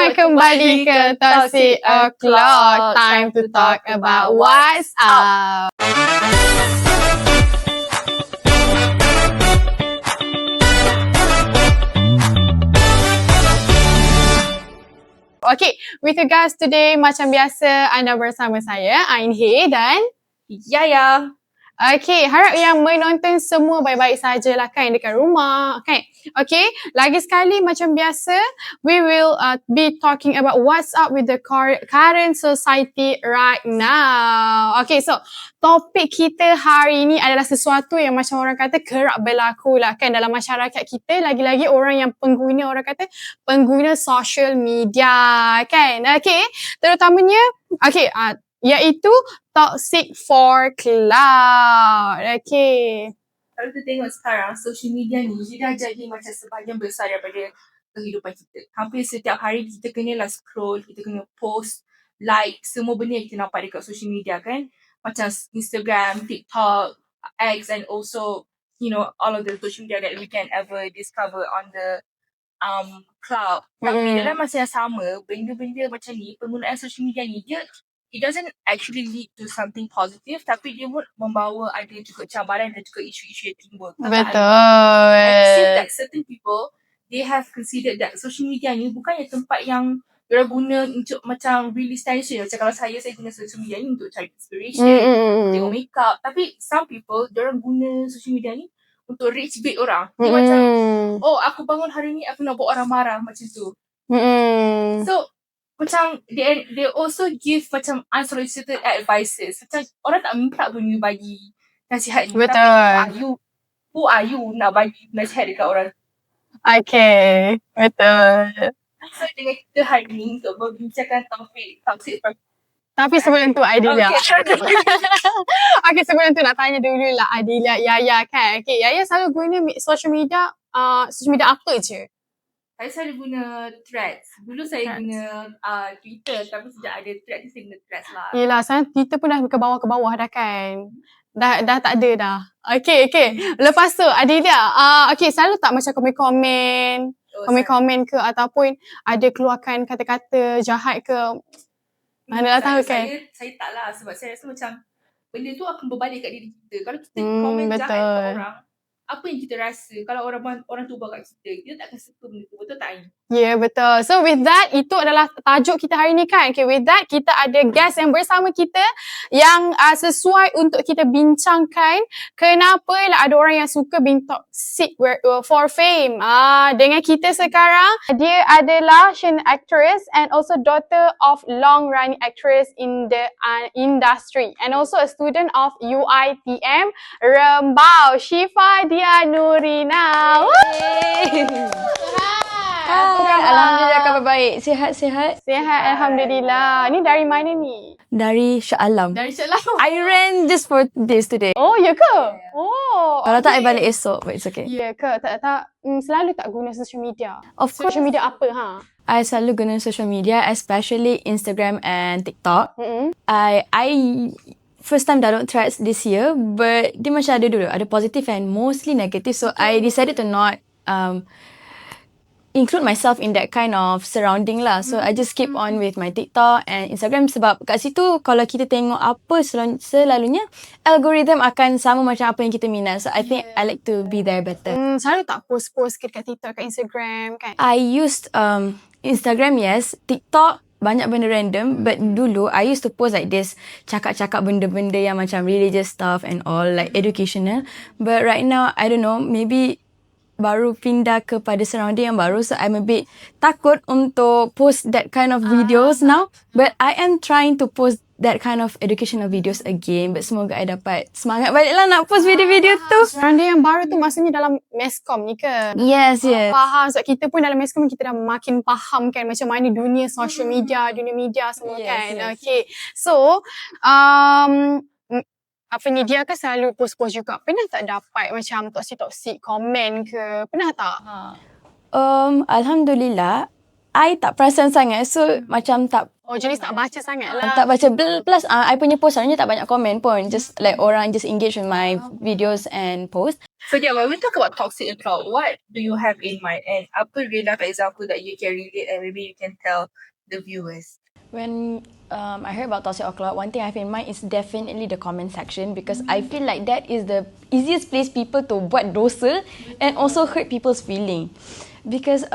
Hai, kembali ke Toxic O'Clock. Time to talk about what's up. Okay, with you guys today, macam biasa, anda bersama saya, Ain He dan Yaya. Okay, harap yang menonton semua baik-baik sajalah kan dekat rumah, kan? Okay, lagi sekali macam biasa, we will be talking about what's up with the current society right now. Okay, so topik kita hari ini adalah sesuatu yang macam orang kata kerap berlaku lah kan dalam masyarakat kita, lagi-lagi orang yang pengguna, orang kata pengguna social media kan? Okay, terutamanya, okay, iaitu Toxic for Cloud. Okay. Kalau kita tengok sekarang, social media ni dia dah jadi macam sebahagian besar daripada kehidupan kita. Hampir setiap hari kita kenalah scroll, kita kena post, like, semua benda yang kita nampak dekat social media kan. Macam Instagram, TikTok, X and also, you know, all of the social media that we can ever discover on the cloud. Tapi dalam masa yang sama, benda-benda macam ni, penggunaan social media ni, it doesn't actually lead to something positive, tapi dia pun membawa ada juga cabaran dan juga isu-isu yang timbul. Betul. I see that certain people, they have considered that social media ni bukannya tempat yang diorang guna untuk macam release tension. Macam kalau saya guna social media ni untuk cari inspiration, tengok makeup. Tapi some people, diorang guna social media ni untuk rage bait orang. Dia macam, oh aku bangun hari ni, aku nak buat orang marah macam tu. So, macam they also give macam unsolicited advices. Macam orang tak minta pun you bagi nasihat ni. Betul. Tapi who are you nak bagi nasihat dekat orang? Okay, betul. So dengan kita hari ni untuk berbincangkan topik toxic. Tapi sebelum tu Adilia. Okay. Okay, sebelum tu nak tanya dulu lah Adilia, Yaya kan. Okay, Yaya selalu guna social media apa je? Saya selalu guna Threads. Dulu saya guna Twitter, tapi sejak ada Threads, saya guna Threads lah. Yelah, sekarang Twitter pun dah ke bawah dah kan. Dah tak ada dah. Okay. Lepas tu, Adilia, okay, selalu tak macam komen ke ataupun ada keluarkan kata-kata jahat ke? Mana dah tahu kan? Saya tak lah, sebab saya rasa macam benda tu akan berbalik kat diri kita. Kalau kita komen jahat kat orang, apa yang kita rasa kalau orang tu buat kat kita tak akan suka benda tu, betul tak Ain? Ya, betul. So with that, itu adalah tajuk kita hari ni kan. Okay, with that, kita ada guest yang bersama kita yang sesuai untuk kita bincangkan kenapa lah ada orang yang suka being toxic for fame. Dengan kita sekarang, dia adalah Shin actress and also daughter of long-running actress in the industry and also a student of UiTM Rembau, Syifa Dia Nurina. Alhamdulillah, khabar baik. Sihat. Sihat, Alhamdulillah. Ni dari mana ni? Dari Shah Alam. Dari Shah Alam. I ran just for this today. Oh, ya ke? Oh, kalau tak, I balik esok, but it's okay. Ya ke? Tak. Selalu tak guna social media? Of course. Social media apa, I selalu guna social media, especially Instagram and TikTok. I first time download Threads this year, but dia macam ada dulu. Ada positive and mostly negative. So, I decided to not include myself in that kind of surrounding lah. So, I just keep on with my TikTok and Instagram sebab kat situ kalau kita tengok apa selalunya, algorithm akan sama macam apa yang kita minat. So, I think I like to be there better. Selalu tak post kat TikTok, kat Instagram kan? I used Instagram, yes. TikTok, banyak benda random. But dulu, I used to post like this, cakap-cakap benda-benda yang macam religious stuff and all, like educational. But right now, I don't know, maybe baru pindah kepada surrounding yang baru, so I'm a bit takut untuk post that kind of videos now, but I am trying to post that kind of educational videos again, but semoga I dapat semangat balik lah nak post video-video tu. Surrounding yang baru tu maksudnya dalam MESCOM ni ke? Yes. Faham, sebab kita pun dalam MESCOM kita dah makin faham kan macam mana dunia social media, dunia media semua kan. Yes. Okay, so penyedia kan selalu post-post juga. Pernah tak dapat macam toxic komen ke? Pernah tak? Alhamdulillah, I tak perasan sangat. So, macam tak Oh, jenis tak baca sangat lah. Tak baca. Plus, I punya post sebenarnya tak banyak komen pun. Just like orang just engage with my videos and post. So yeah, when we talk about toxic account, what do you have in mind? And apa real life example that you can relate and maybe you can tell the viewers? When I heard about toxic account, one thing I have in mind is definitely the comment section, because I feel like that is the easiest place people to buat dosa and also hurt people's feeling. Because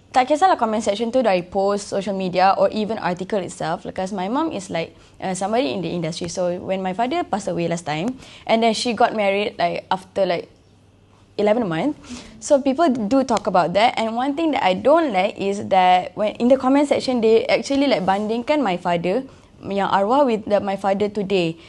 tak kisahlah comment section tu dari post, social media or even article itself, because my mom is like somebody in the industry. So when my father passed away last time, and then she got married like after like 11 months, so people do talk about that. And one thing that I don't like is that when in the comment section they actually like bandingkan my father, yang arwah, with my father today.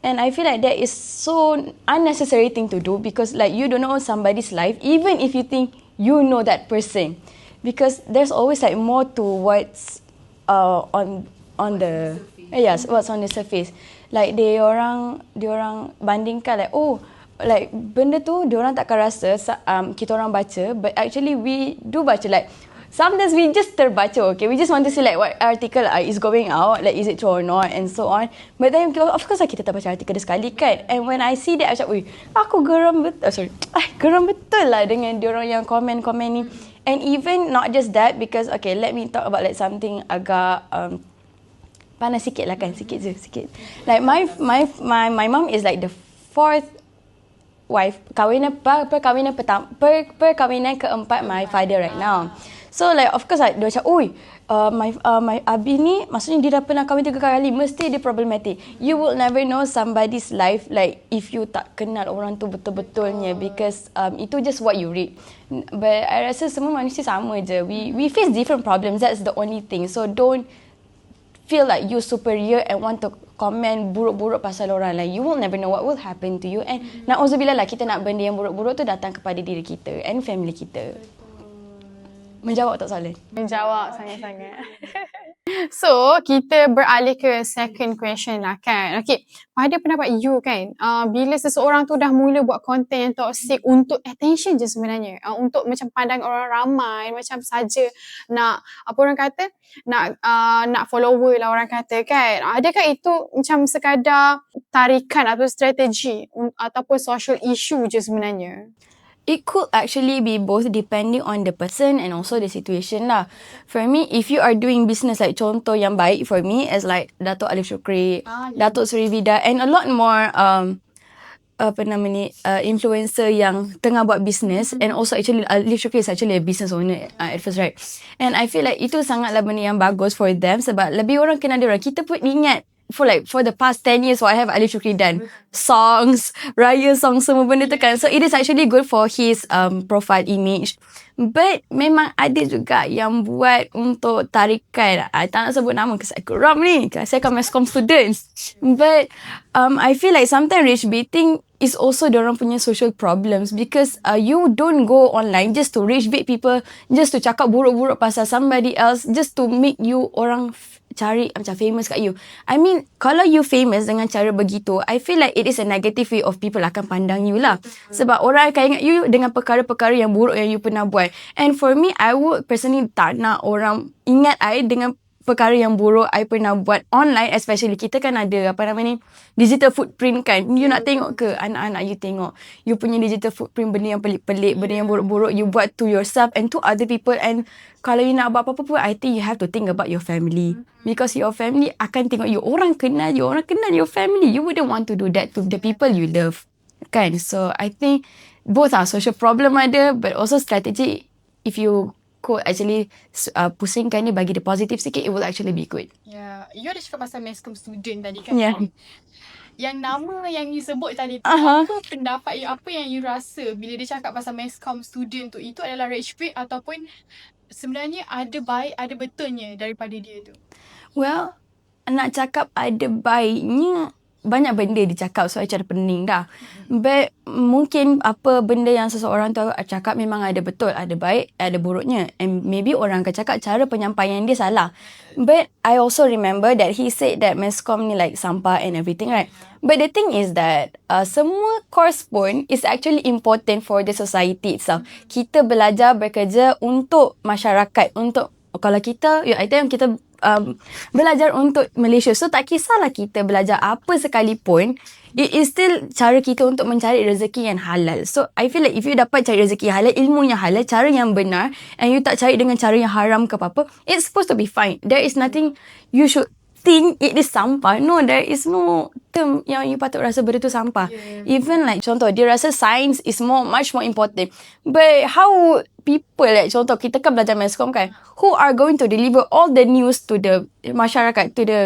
And I feel like that is so unnecessary thing to do, because like you don't know somebody's life, even if you think you know that person. Because there's always like more to what's on the yes, what's on the surface. Like diorang bandingkan like, oh, like benda tu diorang takkan rasa kita orang baca, but actually we do baca. Like sometimes we just terbaca, okay, we just want to see like what article is going out, like is it true or not, and so on. But then of course kita tak baca artikel dia sekali kan. And when I see that, I macam, aku geram betul, geram betul lah dengan diorang yang komen ni. And even not just that, because okay, let me talk about like something agak panas sikit lah kan, sikit. Like my mom is like the fourth wife, perkahwinan keempat my father right now. So like of course like, dia macam, my Abi ni maksudnya dia dah pernah kahwin 3 kali, mesti dia problematic. You will never know somebody's life like if you tak kenal orang tu betul-betulnya, because itu just what you read. But I rasa semua manusia sama je. We face different problems, that's the only thing. So don't feel like you superior and want to comment buruk-buruk pasal orang lain. You will never know what will happen to you. And na'udzubillah lah, kita nak benda yang buruk-buruk tu datang kepada diri kita and family kita. Menjawab tak soalan? Menjawab sangat-sangat. So, kita beralih ke second question lah kan. Okay, pada pendapat you kan, bila seseorang tu dah mula buat konten yang toxic untuk attention je sebenarnya, untuk macam pandang orang ramai, macam saja nak, apa orang kata, nak follower lah orang kata kan. Adakah itu macam sekadar tarikan atau strategi ataupun social issue je sebenarnya? It could actually be both depending on the person and also the situation lah. For me, if you are doing business, like contoh yang baik for me is like Dato' Alif Shukri, Dato' Sri Vida, and a lot more influencer yang tengah buat business. And also actually Alif Shukri is actually a business owner at first, right? And I feel like itu sangatlah benda yang bagus for them, sebab lebih orang kenal dia orang. Kita pun ingat for the past 10 years what have Alif Shukri done, songs, raya songs, semua benda tu kan. So it is actually good for his profile image. But memang ada juga yang buat untuk tarikan. I tak nak sebut nama because I geram ni, saya kan Mescom students. But I feel like sometimes rage baiting is also diorang punya social problems, because you don't go online just to rage bait people, just to cakap buruk-buruk pasal somebody else, just to make you orang cari macam famous kat you. I mean, kalau you famous dengan cara begitu, I feel like it is a negative way of people akan pandang you lah. Sebab orang akan ingat you dengan perkara-perkara yang buruk yang you pernah buat. And for me, I would personally tak nak orang ingat I dengan perkara yang buruk I pernah buat online, especially kita kan ada digital footprint kan. You nak tengok ke anak-anak you tengok you punya digital footprint, benda yang pelik-pelik, benda yang buruk-buruk you buat to yourself and to other people. And kalau you nak buat apa-apa pun, I think you have to think about your family, because your family akan tengok you, orang kenal your family. You wouldn't want to do that to the people you love kan. So I think both are social problem ada, but also strategy. If you could actually pusingkan ni, bagi dia positif sikit, it will actually be good. Yeah, you ada cakap pasal Mescom student tadi kan? Yeah. Yang nama yang you sebut tadi tu, apa pendapat you, apa yang you rasa bila dia cakap pasal Mescom student tu, itu adalah rage bait ataupun sebenarnya ada baik, ada betulnya daripada dia tu? Well, nak cakap ada baiknya, banyak benda dicakap, so I cara pening dah. But mungkin apa benda yang seseorang tu cakap memang ada betul, ada baik, ada buruknya. And maybe orang akan cakap cara penyampaian dia salah. But I also remember that he said that Mescom ni like sampah and everything, right? But the thing is that semua course pun is actually important for the society itself. Kita belajar bekerja untuk masyarakat, untuk kalau kita, I think kita belajar untuk Malaysia. So tak kisahlah kita belajar apa sekalipun, it is still cara kita untuk mencari rezeki yang halal. So I feel like if you dapat cari rezeki halal, ilmu yang halal, cara yang benar, and you tak cari dengan cara yang haram ke apa-apa, it's supposed to be fine. There is nothing you should think it is sampah. No, there is no term yang you patut rasa benda tu sampah. Even like contoh, dia rasa science is much more important. But how people like contoh, kita kan belajar Mascom kan, who are going to deliver all the news to the masyarakat, to the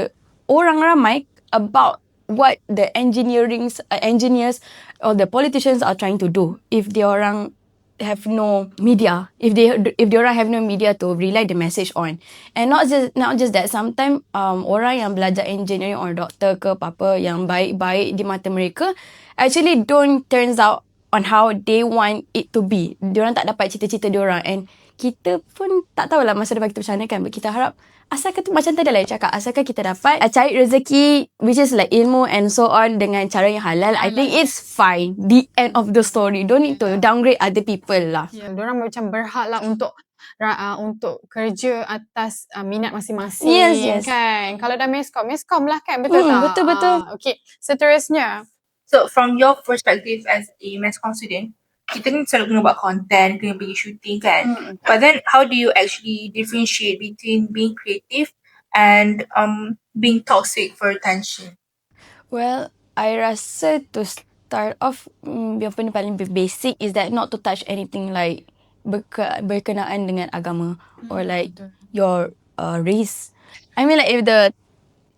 orang ramai about what the engineers or the politicians are trying to do if they orang have no media, if they orang have no media to relay the message on. And not just that, sometimes orang yang belajar engineering or doctor ke apa-apa yang baik-baik di mata mereka actually don't turns out on how they want it to be. Diorang tak dapat cita-cita diorang, and kita pun tak tahulah masa depan kita macam mana kan. But kita harap asalkan tu macam tadi lah cakap, asalkan kita dapat cari rezeki which is like ilmu and so on dengan cara yang halal, I think it's fine. The end of the story. Don't need to downgrade other people lah. Diorang macam berhak lah untuk kerja atas minat masing-masing. Yes. Kan. Kalau dah meskom lah kan. Betul tak? Betul. Okay. Seterusnya. So from your perspective as a Mascom student, kita ni selalu kena buat content, kena pergi shooting kan. But then how do you actually differentiate between being creative and being toxic for attention? Well, I rasa to start off, yang paling basic is that not to touch anything like berkenaan dengan agama or like your race. I mean like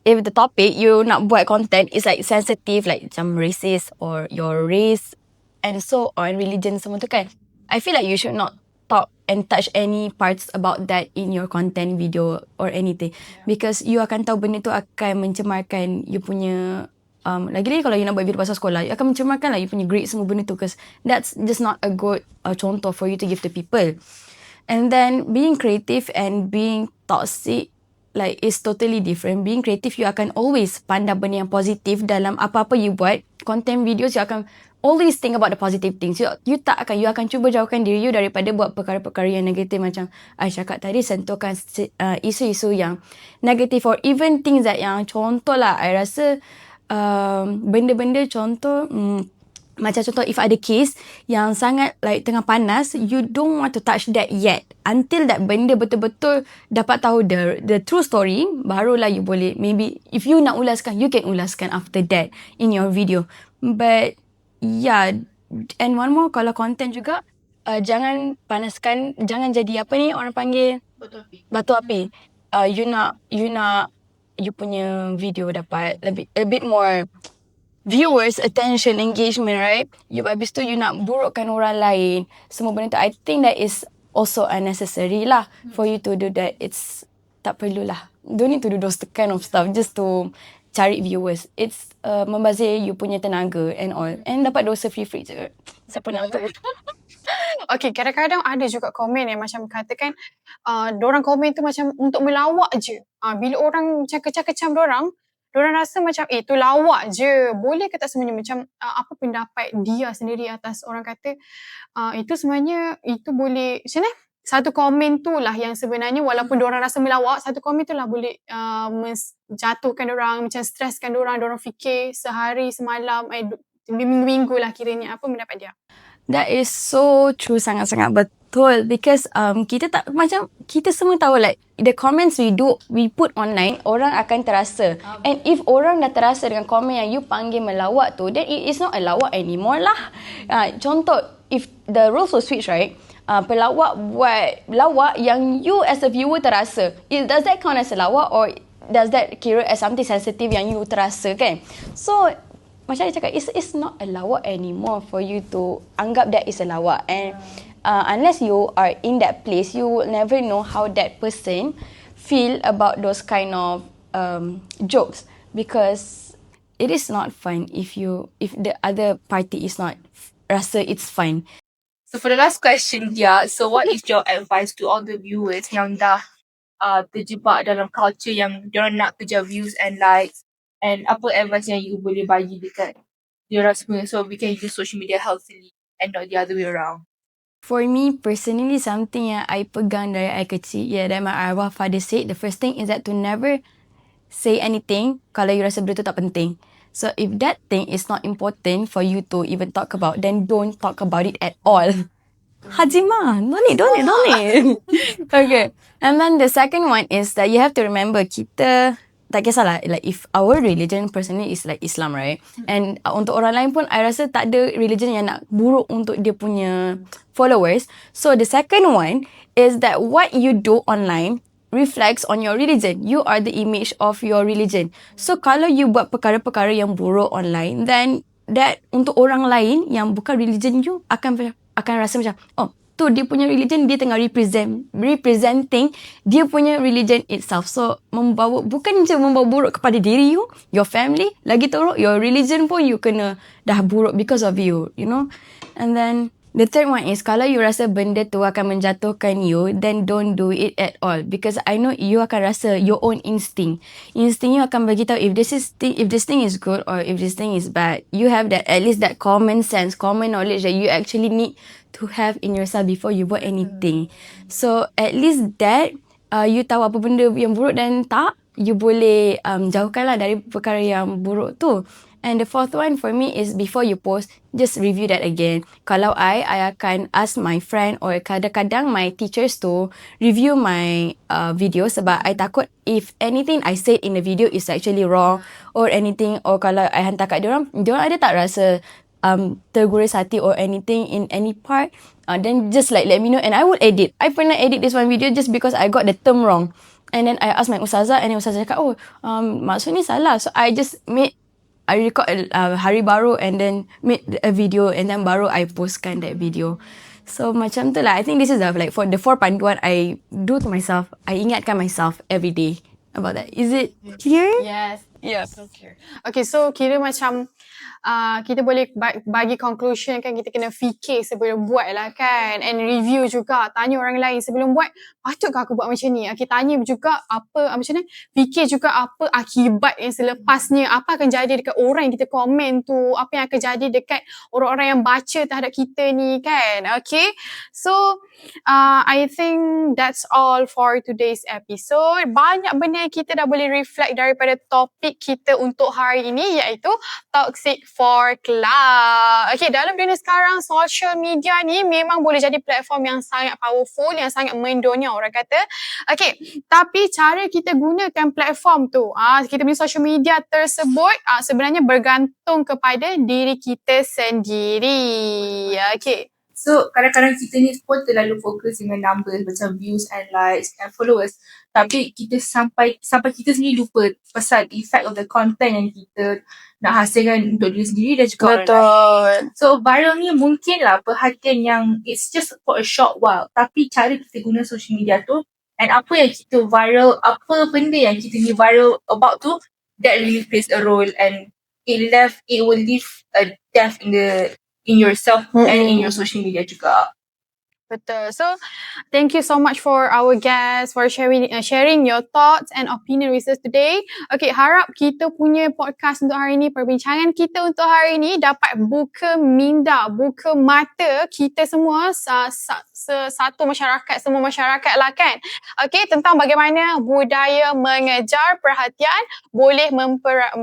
if the topic you nak buat content is like sensitive, like macam racist or your race and so on, religion semua tu kan, I feel like you should not talk and touch any parts about that in your content video or anything, because you akan tahu benda tu akan mencemarkan you punya lagi-lagi kalau you nak buat video pasal sekolah, you akan mencemarkan lah you punya grade semua benda tu, because that's just not a good contoh for you to give to people. And then being creative and being toxic like is totally different. Being creative, you akan always pandang benda yang positif dalam apa-apa you buat. Content videos, you akan always think about the positive things. You akan cuba jauhkan diri you daripada buat perkara-perkara yang negatif, macam I cakap tadi, sentuhkan isu-isu yang negatif, or even things that yang contoh lah, I rasa benda-benda contoh macam contoh, if ada case yang sangat like tengah panas, you don't want to touch that yet until that benda betul-betul dapat tahu the true story, barulah you boleh, maybe if you nak ulaskan, you can ulaskan after that in your video. But yeah, and one more, kalau content juga, jangan panaskan, jangan jadi apa ni orang panggil batu api. You punya video dapat a bit more viewers, attention, engagement, right? Habis tu you nak burukkan orang lain, semua benda tu, I think that is also unnecessary lah for you to do that. It's tak perlulah. Don't need to do those kind of stuff just to cari viewers. It's membazir you punya tenaga and all. And dapat dosa free je. Siapa nak tu? Okay, kadang-kadang ada juga komen yang macam katakan dorang komen tu macam untuk melawak je. Bila orang macam kecam-kecam dorang rasa macam tu lawak je. Boleh ke tak sebenarnya macam apa pendapat dia sendiri atas orang kata itu sebenarnya itu boleh macam mana? Satu komen tu lah yang sebenarnya walaupun diorang rasa melawak, satu komen tu lah boleh menjatuhkan diorang, macam streskan diorang fikir sehari semalam, minggu lah kiranya. Apa pendapat dia? That is so true, sangat-sangat betul, because kita semua tahu like the comments we put online, orang akan terasa. And if orang dah terasa dengan komen yang you panggil melawak tu, then it is not a lawak anymore lah. Contoh, if the rules will switch, right? Pelawak buat lawak yang you as a viewer terasa, does that count as a lawak, or does that kira as something sensitive yang you terasa kan? So macam saya cakap, it's not a lawak anymore for you to anggap that is a lawak. And unless you are in that place, you will never know how that person feel about those kind of jokes, because it is not fun if the other party is not rasa it's fine. So for the last question, Dia, so what is your advice to all the viewers yang dah terjebak dalam culture yang diorang nak kejar views and likes, and apa advice yang you boleh bagi dekat diorang semua so we can use social media healthily and not the other way around? For me personally, something yang I pegang dari I kecil, that my arwah father said, the first thing is that to never say anything kalau you rasa benda tu tak penting. So if that thing is not important for you to even talk about, then don't talk about it at all. Hajima, don't need. Okay. And then the second one is that you have to remember, kita tak kisahlah, like if our religion personally is like Islam, right? And untuk orang lain pun, I rasa tak ada religion yang nak buruk untuk dia punya followers. So the second one is that what you do online reflects on your religion. You are the image of your religion. So kalau you buat perkara-perkara yang buruk online, then that untuk orang lain yang bukan religion you akan rasa macam, oh, tu dia punya religion, dia tengah representing dia punya religion itself. So bukan je membawa buruk kepada diri you, your family, lagi teruk your religion pun you kena dah buruk because of you, you know. And then the third one is, kalau you rasa benda tu akan menjatuhkan you, then don't do it at all. Because I know you akan rasa your own instinct. Instinct you akan bagi tahu if this thing is good or if this thing is bad. You have that, at least that common sense, common knowledge that you actually need to have in yourself before you buat anything. So at least that, you tahu apa benda yang buruk dan tak, you boleh jauhkanlah dari perkara yang buruk tu. And the fourth one for me is, before you post, just review that again. Kalau I akan ask my friend or kadang-kadang my teachers to review my video, sebab I takut if anything I said in the video is actually wrong or anything, or kalau I hantar kat diorang ada tak rasa terguris hati or anything in any part, then just like let me know and I will edit. I pernah edit this one video just because I got the term wrong. And then I asked my ustazah, and then ustazah cakap, maksud ni salah. So I record hari baru and then made a video, and then baru I postkan that video. So macam tu lah. I think this is like for the 4 panduan I do to myself. I ingatkan myself every day about that. Is it clear? Yes. Yeah. So clear. Okay, so kira macam kita boleh bagi conclusion kan, kita kena fikir sebelum buat lah kan, and review juga, tanya orang lain sebelum buat, patutkah aku buat macam ni? Okay, tanya juga apa macam ni, fikir juga apa akibat yang selepasnya, apa akan jadi dekat orang yang kita komen tu, apa yang akan jadi dekat orang-orang yang baca terhadap kita ni kan. Okay, so I think that's all for today's episode. Banyak benda yang kita dah boleh reflect daripada topik kita untuk hari ini, iaitu toxic for clout. Okay, dalam dunia sekarang, social media ni memang boleh jadi platform yang sangat powerful, yang sangat mendonya orang kata. Okay, tapi cara kita gunakan platform tu, kita punya social media tersebut sebenarnya bergantung kepada diri kita sendiri. Okay. So kadang-kadang kita ni pun terlalu fokus dengan numbers macam views and likes and followers, tapi kita sampai kita sendiri lupa pasal effect of the content yang kita nak hasilkan untuk diri sendiri dan juga orang lain. So viral ni mungkin lah perhatian yang it's just for a short while, tapi cara kita guna social media tu and apa yang kita viral, apa benda yang kita ni viral about tu, that really plays a role, and it will leave a depth in yourself and in your social media juga. Betul. So, thank you so much for our guests for sharing your thoughts and opinion with us today. Okay, harap kita punya podcast untuk hari ini, perbincangan kita untuk hari ini dapat buka minda, buka mata kita semua, satu masyarakat, semua masyarakat lah kan. Okay, tentang bagaimana budaya mengejar perhatian boleh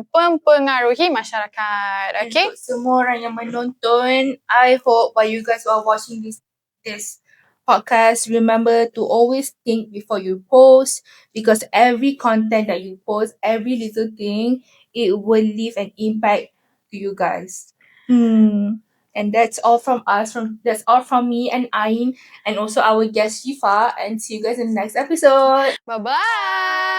mempengaruhi masyarakat. Okay. Untuk semua orang yang menonton, I hope while you guys are watching this podcast, remember to always think before you post, because every content that you post, every little thing, it will leave an impact to you guys. And that's all from us. That's all from me and Ain, and also our guest Shifa. And see you guys in the next episode. Bye-bye.